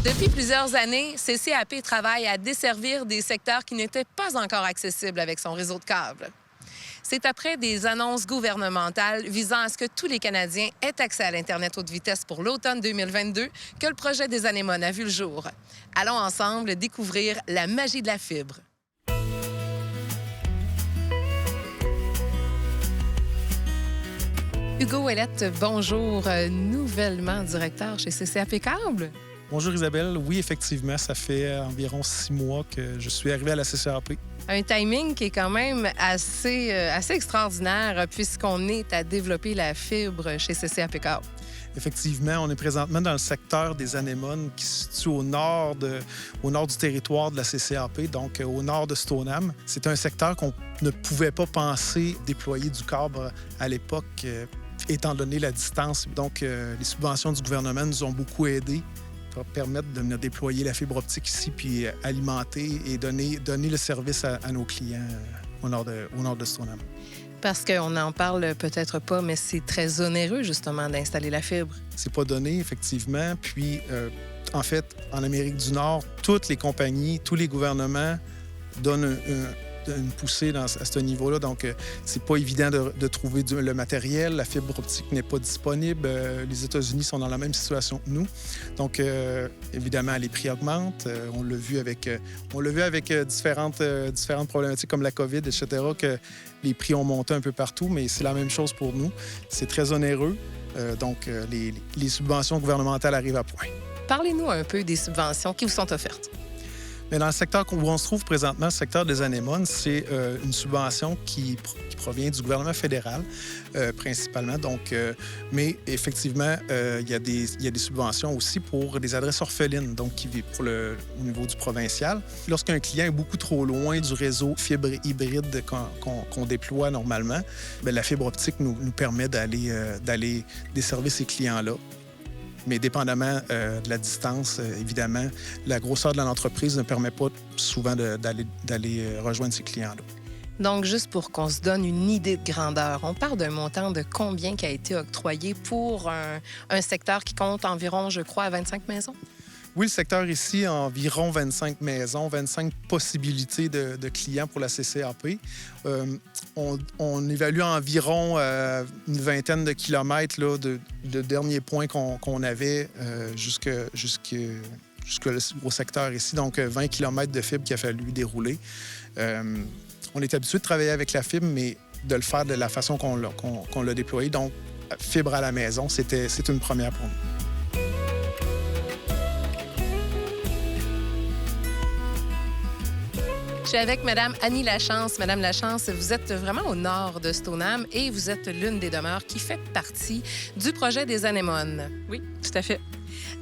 Depuis plusieurs années, CCAP travaille à desservir des secteurs qui n'étaient pas encore accessibles avec son réseau de câbles. C'est après des annonces gouvernementales visant à ce que tous les Canadiens aient accès à l'Internet haute vitesse pour l'automne 2022 que le projet des anémones a vu le jour. Allons ensemble découvrir la magie de la fibre. Hugo Ouellette, bonjour, nouvellement directeur chez CCAP Câble. Bonjour Isabelle. Oui, effectivement, ça fait environ 6 mois que je suis arrivé à la CCAP. Un timing qui est quand même assez extraordinaire puisqu'on est à développer la fibre chez CCAP Câble. Effectivement, on est présentement dans le secteur des anémones qui se situe au nord du territoire de la CCAP, donc au nord de Stoneham. C'est un secteur qu'on ne pouvait pas penser déployer du câble à l'époque, étant donné la distance. Donc, les subventions du gouvernement nous ont beaucoup aidés pour permettre de venir déployer la fibre optique ici, puis alimenter et donner le service à nos clients au nord de Stoneham. Parce qu'on n'en parle peut-être pas, mais c'est très onéreux, justement, d'installer la fibre. C'est pas donné, effectivement. Puis, en fait, en Amérique du Nord, toutes les compagnies, tous les gouvernements donnent une poussée à ce niveau-là. Donc, c'est pas évident de trouver le matériel. La fibre optique n'est pas disponible. Les États-Unis sont dans la même situation que nous. Donc, évidemment, les prix augmentent. On l'a vu avec différentes problématiques comme la COVID, etc., que les prix ont monté un peu partout, mais c'est la même chose pour nous. C'est très onéreux. Donc, les subventions gouvernementales arrivent à point. Parlez-nous un peu des subventions qui vous sont offertes. Mais dans le secteur où on se trouve présentement, le secteur des anémones, c'est une subvention qui provient du gouvernement fédéral, principalement. Donc, mais effectivement, il y a des subventions aussi pour des adresses orphelines, donc qui vivent au niveau du provincial. Lorsqu'un client est beaucoup trop loin du réseau fibre hybride qu'on déploie normalement, bien, la fibre optique nous permet d'aller desservir ces clients-là. Mais dépendamment de la distance, évidemment, la grosseur de l'entreprise ne permet pas souvent d'aller rejoindre ces clients-là. Donc, juste pour qu'on se donne une idée de grandeur, on parle d'un montant de combien qui a été octroyé pour un secteur qui compte environ, je crois, 25 maisons? Oui, le secteur ici a environ 25 maisons, 25 possibilités de clients pour la CCAP. On évalue environ une vingtaine de kilomètres là, de derniers points qu'on avait jusqu'au secteur ici. Donc, 20 kilomètres de fibre qu'il a fallu dérouler. On est habitué de travailler avec la fibre, mais de le faire de la façon qu'on l'a déployé. Donc, fibre à la maison, c'est une première pour nous. Je suis avec Mme Annie Lachance. Madame Lachance, vous êtes vraiment au nord de Stoneham et vous êtes l'une des demeures qui fait partie du projet des anémones. Oui, tout à fait.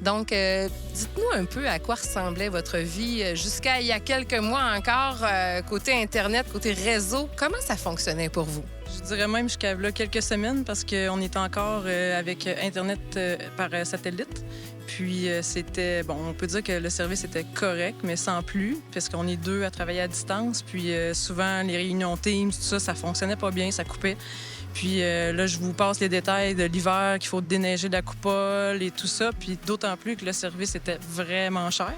Donc, dites-nous un peu à quoi ressemblait votre vie jusqu'à il y a quelques mois encore, côté Internet, côté réseau. Comment ça fonctionnait pour vous? Je dirais même jusqu'à là, quelques semaines parce qu'on est encore avec Internet par satellite. Puis c'était, bon, on peut dire que le service était correct, mais sans plus, parce qu'on est deux à travailler à distance. Puis souvent, les réunions Teams, tout ça, ça fonctionnait pas bien, ça coupait. Puis là, je vous passe les détails de l'hiver, qu'il faut déneiger de la coupole et tout ça. Puis d'autant plus que le service était vraiment cher.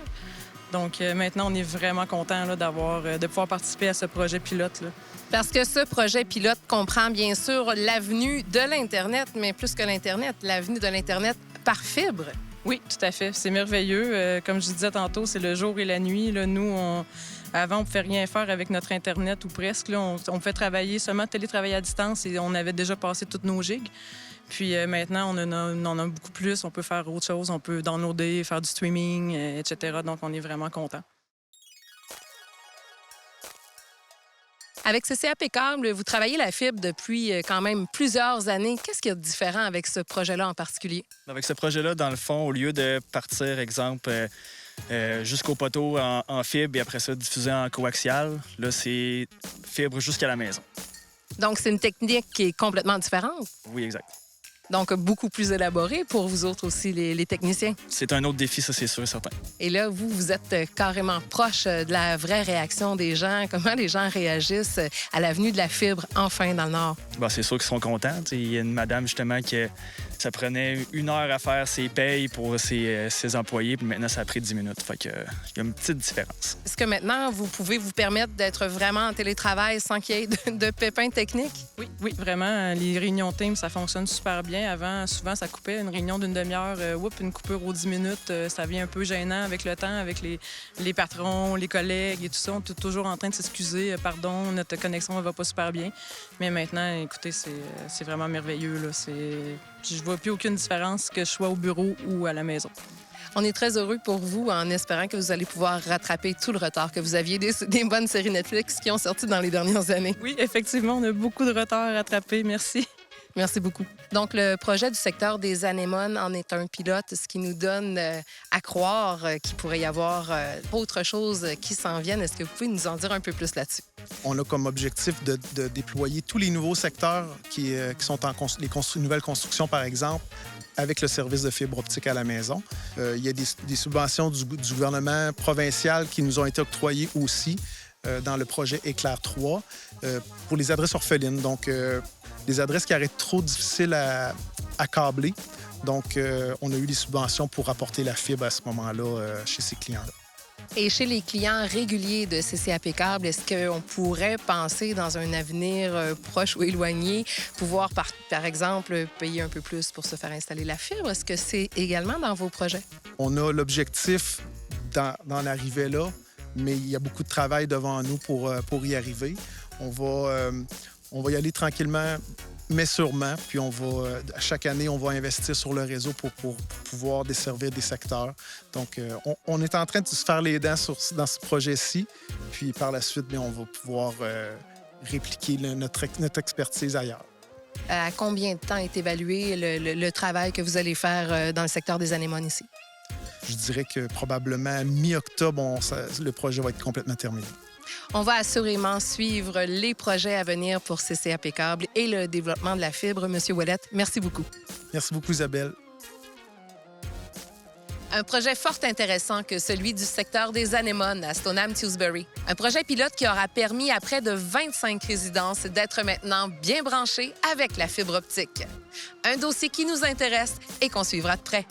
Donc maintenant, on est vraiment content de pouvoir participer à ce projet pilote, là. Parce que ce projet pilote comprend bien sûr l'avenue de l'Internet, mais plus que l'Internet, l'avenue de l'Internet par fibre. Oui, tout à fait. C'est merveilleux. Comme je disais tantôt, c'est le jour et la nuit. Là, nous, avant, on ne pouvait rien faire avec notre Internet ou presque. Là, on fait travailler seulement télétravailler à distance et on avait déjà passé toutes nos gigs. Puis maintenant, on en a beaucoup plus. On peut faire autre chose. On peut downloader, faire du streaming, etc. Donc, on est vraiment contents. Avec CCAP Câble, vous travaillez la fibre depuis quand même plusieurs années. Qu'est-ce qu'il y a de différent avec ce projet-là en particulier? Avec ce projet-là, dans le fond, au lieu de partir, exemple, jusqu'au poteau en fibre et après ça diffuser en coaxial, là, c'est fibre jusqu'à la maison. Donc, c'est une technique qui est complètement différente? Oui, exact. Donc, beaucoup plus élaboré pour vous autres aussi, les techniciens. C'est un autre défi, ça, c'est sûr et certain. Et là, vous êtes carrément proche de la vraie réaction des gens. Comment les gens réagissent à la venue de la fibre, enfin, dans le Nord? Bon, c'est sûr qu'ils sont contents. Il y a une madame, justement, qui Ça prenait 1 heure à faire ses payes pour ses employés, puis maintenant, ça a pris 10 minutes. Fait que, il y a une petite différence. Est-ce que maintenant, vous pouvez vous permettre d'être vraiment en télétravail sans qu'il y ait de pépins techniques? Oui, vraiment. Les réunions Teams, ça fonctionne super bien. Avant, souvent, ça coupait une réunion d'une demi-heure. Une coupure aux 10 minutes, ça devient un peu gênant avec le temps, avec les patrons, les collègues et tout ça. On est toujours en train de s'excuser. Pardon, notre connexion ne va pas super bien. Mais maintenant, écoutez, c'est vraiment merveilleux, là. Je vois plus aucune différence que je sois au bureau ou à la maison. On est très heureux pour vous en espérant que vous allez pouvoir rattraper tout le retard que vous aviez des bonnes séries Netflix qui ont sorti dans les dernières années. Oui, effectivement, on a beaucoup de retard à rattraper. Merci. Merci beaucoup. Donc, le projet du secteur des anémones en est un pilote, ce qui nous donne à croire qu'il pourrait y avoir autre chose qui s'en vienne. Est-ce que vous pouvez nous en dire un peu plus là-dessus? On a comme objectif de déployer tous les nouveaux secteurs qui sont en nouvelles constructions, par exemple, avec le service de fibre optique à la maison. Il y a des subventions du gouvernement provincial qui nous ont été octroyées aussi dans le projet Éclair 3 pour les adresses orphelines. Donc, des adresses qui arrêtent trop difficiles à câbler. Donc, on a eu des subventions pour apporter la fibre à ce moment-là chez ces clients-là. Et chez les clients réguliers de CCAP Câble, est-ce qu'on pourrait penser dans un avenir proche ou éloigné pouvoir, par exemple, payer un peu plus pour se faire installer la fibre? Est-ce que c'est également dans vos projets? On a l'objectif d'en arriver là, mais il y a beaucoup de travail devant nous pour y arriver. On va y aller tranquillement, mais sûrement. Puis chaque année, on va investir sur le réseau pour pouvoir desservir des secteurs. Donc, on est en train de se faire les dents dans ce projet-ci. Puis par la suite, bien, on va pouvoir répliquer notre expertise ailleurs. À combien de temps est évalué le travail que vous allez faire dans le secteur des anémones ici? Je dirais que probablement mi-octobre, le projet va être complètement terminé. On va assurément suivre les projets à venir pour CCAP Câble et le développement de la fibre. Monsieur Ouellette, merci beaucoup. Merci beaucoup, Isabelle. Un projet fort intéressant que celui du secteur des anémones à Stoneham-Tewsbury. Un projet pilote qui aura permis à près de 25 résidences d'être maintenant bien branchées avec la fibre optique. Un dossier qui nous intéresse et qu'on suivra de près.